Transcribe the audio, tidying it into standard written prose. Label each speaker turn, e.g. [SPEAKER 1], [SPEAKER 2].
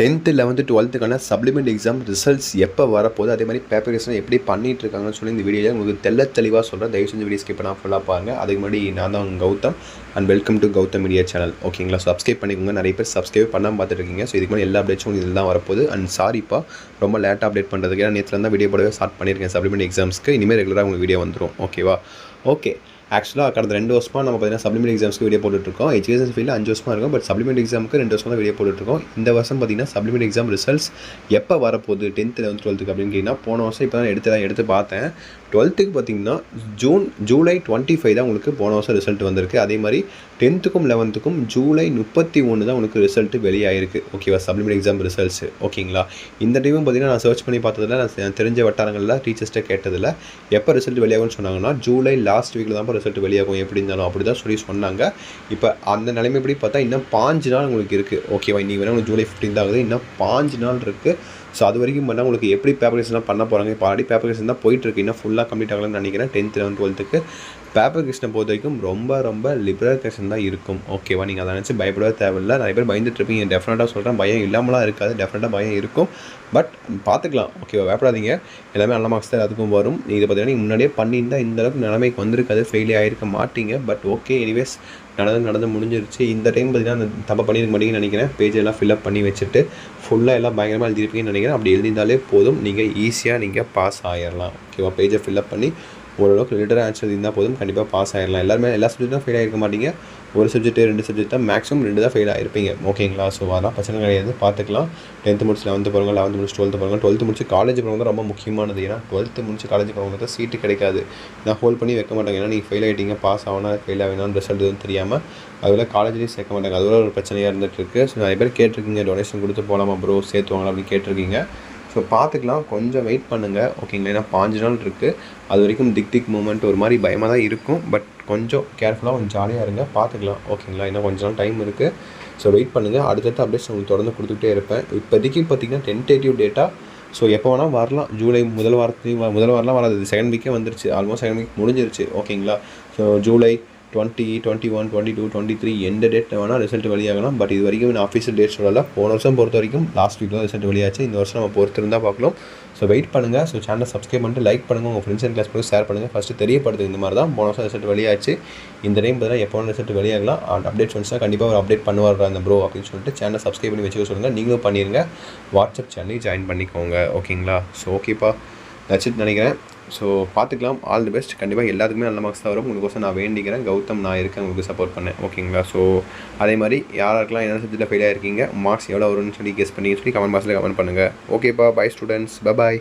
[SPEAKER 1] 10th 11th 12th supplement exam results எப்போ வரப்போகுது, அதே மாதிரி பேப்பர் எப்படி பண்ணிட்டு இருக்காங்கன்னு சொல்லி இந்த வீடியோவில் உங்களுக்கு தெளிவாக சொல்கிறேன். தயவு செஞ்சு வீடியோ ஸ்கிப் பண்ணால் ஃபுல்லாக பாருங்கள். அதுக்கு முன்னாடி நான் தான் Gautham and welcome to Gautham media channel. ஓகேங்களா? சப்ஸ்கிரைப் பண்ணிக்கோங்க. நிறைய பேர் சப்ஸ்கிரைப் பண்ணாமல் பார்த்துட்டு இருக்கீங்க. ஸோ இதுக்கு முன்னாடி எல்லா அப்டேட்ஸும் இதில் தான் வரப்போகுது. அண்ட் சாரிப்பா ரொம்ப லேட்டாக அப்டேட் பண்ணுறதுக்கு, ஏன்னா நேற்றுல தான் வீடியோ போடவே ஸ்டார்ட் பண்ணியிருக்கேன் சப்ளிமெண்ட் எக்ஸாம்ஸ்க்கு. இனிமேல் ரெகுலராக உங்களுக்கு வீடியோ வந்துடும். ஓகேவா? ஓகே. ஆக்சுவலாக கடந்த 2 வருஷமாக நம்ம பார்த்தீங்கன்னா சப்ளிமெண்ட் எக்ஸாம்ஸ்க்கு வீடியோ போட்டுருக்கோம். எஜுகேஷன் ஃபீல்டில் 5 வருஷமாக இருக்கும். பட் சப்ளிமெண்ட் எக்ஸாமுக்கு 2 வருஷமாக தான் வீடியோ போட்டுருக்கோம். இந்த வருஷம் பார்த்தீங்கன்னா சப்ளிமெண்ட் எக்ஸாம் ரிசல்ட்ஸ் எப்போ வரப்போகுது 10th 11th 12th அப்படின்னு கேட்டிங்கன்னா, போன வருஷம் இப்போ தான் எடுத்து பார்த்தேன். 12th பார்த்தீங்கன்னா ஜூலை 25 தான் உங்களுக்கு போன வருஷம் ரிசல்ட் வந்திருக்கு. அதே மாதிரி 10th 11th ஜூலை 31 தான் உங்களுக்கு ரிசல்ட் வெளியாயிருக்கு. ஓகேவா? Supplement exam results. ஓகேங்களா? இந்த டைமும் பார்த்தீங்கன்னா நான் சர்ச் பண்ணி பார்த்ததில், நான் தெரிஞ்ச வட்டாரங்களில் டீச்சர்ஸ்ட்டை கேட்டதில் எப்போ ரிசல்ட் வெளியாகும்னு சொன்னாங்கன்னா, ஜூலை லாஸ்ட் வீக்கில் தான் ரிசல்ட் வெளியாகும். எப்படி இருந்தாலும் அப்படி தான் சொல்லி சொன்னாங்க. இப்போ அந்த நிலைமை எப்படி பார்த்தா இன்னும் 5 நாள் உங்களுக்கு இருக்குது. ஓகேவா? இன்றைக்கி வேணால் உங்களுக்கு ஜூலை 15 ஆகுது. இன்னும் 5 நாள் இருக்குது. ஸோ அது வரைக்கும் பண்ணால் உங்களுக்கு எப்படி பேப்பர் பண்ண போகிறாங்க. இப்போ ஆல்ரெடி பேப்பர் தான் போயிட்டுருக்கு. இன்னும் ஃபுல்லாக கம்ப்ளீட் ஆகலாம்னு நினைக்கிறேன். 10th 11th 12th பேப்பர் பொறுத்த வரைக்கும் ரொம்ப லிபரல் கொஸ்டின் தான் இருக்கும். ஓகேவா? நீங்கள் அதை நினச்சி பயப்படவே தேவையில்லை. நிறைய பேர் பயந்துட்டு இருப்பீங்க. டெஃபினட்டாக சொல்கிறேன், பயம் இல்லாமலாம் இருக்காது. டெஃபினட்டாக பயம் இருக்கும். பட் பார்த்துக்கலாம். ஓகேவா? பயப்படாதீங்க. எல்லாமே நல்ல மார்க்ஸ் தான் எல்லாத்துக்கும் வரும். இதை பார்த்தீங்கன்னா நீங்கள் முன்னாடியே பண்ணியிருந்தால் இந்தளவுக்கு நிலைமைக்கு வந்திருக்காது, ஃபெயிலே ஆகிருக்க மாட்டீங்க. பட் ஓகே, எனிவேஸ் நடந்து முடிஞ்சிருச்சு. இந்த டைம் பார்த்தீங்கன்னா அந்த தப்பை பண்ணியிருக்க மாட்டீங்கன்னு நினைக்கிறேன். பேஜெல்லாம் ஃபில்அப் பண்ணி வச்சுட்டு ஃபுல்லாக எல்லாம் பயங்கரமாக எழுதிருப்பீங்கன்னு நினைக்கிறேன். அப்படி எழுதியிருந்தாலே போதும், நீங்கள் ஈஸியாக பாஸ் ஆகிடலாம். ஓகேவா? பேஜை ஃபில்அப் பண்ணி ஓரளவுக்கு ரிலேட்டடாக ஆன்சர் இருந்தால் போதும், கண்டிப்பாக பாஸ் ஆகிடலாம். எல்லா சப்ஜெக்ட்டும் ஃபெயில் ஆகிருக்க மாட்டீங்க. ஒரு சப்ஜெக்ட் 2 சப்ஜெக்ட் தான் மேக்ஸிமம் 2 தான் ஃபெயில் ஆகிருப்பீங்க. ஓகேங்களா? ஸோ அதெல்லாம் பிரச்சனை கிடையாது, பார்த்துக்கலாம். 10th முடிச்சு 11th போகிறவங்க, 11th முடிச்சு 12th போகிறவங்க, 12th முடிச்சு காலேஜ் போகிறவங்க தான் ரொம்ப முக்கியமானது. ஏன்னா 12th முடிச்சு காலேஜ் போகிறவங்க தான் சீட்டு கிடைக்காது. நான் ஹோல்ட் பண்ணி வைக்க மாட்டாங்க. ஏன்னா நீங்கள் ஃபெயில் ஆகிட்டீங்க, பாஸ் ஆகணும் ஃபெயில் ஆகினான்னு ரிசல்ட் எதுவும் தெரியாமல் அதில் காலேஜ்லேயும் சேர்க்க மாட்டாங்க. அது ஒரு பிரச்சனையாக இருந்துகிட்ருக்கு. ஸோ நிறைய பேர் கேட்டிருக்கீங்க, டொனேஷன் கொடுத்து போகலாமா ப்ரோ, சேர்த்துவாங்களா அப்படின்னு கேட்டிருக்கீங்க. ஸோ பார்த்துக்கலாம், கொஞ்சம் வெயிட் பண்ணுங்கள். ஓகேங்களா? ஏன்னா 5 நாள் இருக்குது. அது வரைக்கும் திக் மூமெண்ட் ஒரு மாதிரி பயமாக தான் இருக்கும். பட் கொஞ்சம் கேர்ஃபுல்லாக கொஞ்சம் ஜாலியாக இருங்க. பார்த்துக்கலாம். ஓகேங்களா? இன்னும் கொஞ்சம் நாள் டைம் இருக்குது. ஸோ வெயிட் பண்ணுங்கள். அடுத்தடுத்த அப்டேட்ஸ் உங்களுக்கு தொடர்ந்து கொடுத்துக்கிட்டே இருப்பேன். இப்போதைக்கு பார்த்தீங்கன்னா டென்டேட்டிவ் டேட்டா. ஸோ எப்போ வேணால் வரலாம். ஜூலை முதல் வாரம்லாம் வராது. செகண்ட் வீக்கே வந்துருச்சு. ஆல்மோஸ்ட் செகண்ட் வீக் முடிஞ்சிருச்சு. ஓகேங்களா? ஸோ ஜூலை 20, 21, 22, 23 எந்த டேட் வேணால் ரிசல்ட் வெளியாகலாம். பட் இது வரைக்கும் நான் ஆஃபீஷியல் டேட் சொல்லலை. போன வருஷம் பொறுத்த வரைக்கும் லாஸ்ட் வீக் தான் ரிசல்ட் வெளியாச்சு. இந்த வருஷம் நம்ம பொறுத்திருந்தால் பார்க்கலாம். ஸோ வெயிட் பண்ணுங்கள். ஸோ சேனலை சப்ஸ்கிரைப் பண்ணிட்டு லைக் பண்ணுங்கள். உங்கள் ஃப்ரெண்ட்ஸ் அண்ட் கிளாஸ் பண்ணி ஷேர் பண்ணுங்கள். ஃபஸ்ட்டு தெரியப்படுத்துங்க. இந்த மாதிரி தான் போன வருஷம் ரிசல்ட் வெளியாச்சு. இந்த டைம் பார்த்தீங்கன்னா எப்போ ரிசல்ட் வெளியாகலாம். அப்டேட்ஸ் வந்துச்சுன்னா கண்டிப்பாக ஒரு அப்டேட் பண்ணுவார் அந்த ப்ரோ அப்படின்னு சொல்லிட்டு சேனலை சப்ஸ்கிரைப் பண்ணி வச்சுக்க சொல்லுங்கள். நீங்களும் பண்ணிடுங்க. வாட்ஸ்அப் சேனலையும் ஜாயின் பண்ணிக்கோங்க. ஓகேங்களா? ஸோ ஓகேப்பா, தட்ஸ் நினைக்கிறேன். ஸோ பார்த்துக்கலாம். All the best. கண்டிப்பாக எல்லாத்துக்குமே நல்ல மார்க்ஸ் தான் வரும். உங்களுக்கோசம் நான் வேண்டிக்கிறேன். கௌதம் நான் இருக்கேன், உங்களுக்கு சப்போர்ட் பண்ணேன். ஓகேங்களா? ஸோ அதே மாதிரி யாருக்கெல்லாம் என்ன சப்ஜெக்ட்டில் ஃபெயில் ஆகிருக்கீங்க, மார்க்ஸ் எவ்வளோ வரும்னு சொல்லி கெஸ் பண்ணி கமெண்ட் பாக்ஸில் கமெண்ட் பண்ணுங்கள். ஓகேப்பா, பை ஸ்டூடெண்ட்ஸ், பை.